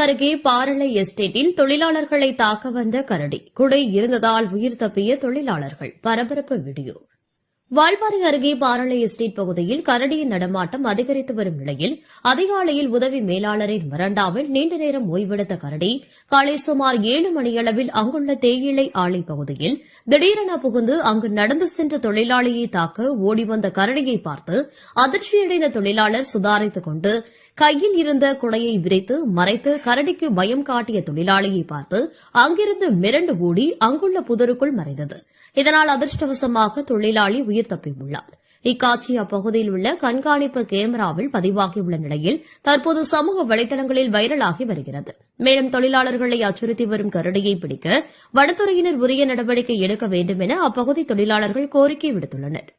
அருகே பாரளை எஸ்டேட்டில் தொழிலாளர்களை தாக்க வந்த கரடி குடை இருந்ததால் உயிர் தப்பிய தொழிலாளர்கள் பரபரப்பு வீடியோ. வால்பாறை அருகே பாரளை எஸ்டேட் பகுதியில் கரடியின் நடமாட்டம் அதிகரித்து வரும் நிலையில் அதிகாலையில் உதவி மேலாளரின் வராண்டாவில் நீண்ட நேரம் ஓய்வெடுத்த கரடி காலை சுமார் 7 மணியளவில் அங்குள்ள தேயிலை ஆலை பகுதியில் திடீரென புகுந்து அங்கு நடந்து சென்ற தொழிலாளியை தாக்க ஓடி வந்த கரடியை பார்த்து அதிர்ச்சியடைந்த தொழிலாளர் சுதாரித்துக் கொண்டு கையில் இருந்த குடையை விரித்து மறைத்து கரடிக்கு பயம் காட்டிய தொழிலாளியை பார்த்து அங்கிருந்து மிரண்டு ஓடி அங்குள்ள புதருக்குள் மறைந்தது. இதனால் அதிர்ஷ்டவசமாக தொழிலாளி உயிர் தப்பியுள்ளார். இக்காட்சி அப்பகுதியில் உள்ள கண்காணிப்பு கேமராவில் பதிவாகியுள்ள நிலையில் தற்போது சமூக வலைதளங்களில் வைரலாகி வருகிறது. மேலும் தொழிலாளர்களை அச்சுறுத்தி வரும் கரடியை பிடிக்க வனத்துறையினர் உரிய நடவடிக்கை எடுக்க வேண்டும் என அப்பகுதி தொழிலாளர்கள் கோரிக்கை விடுத்துள்ளனா்.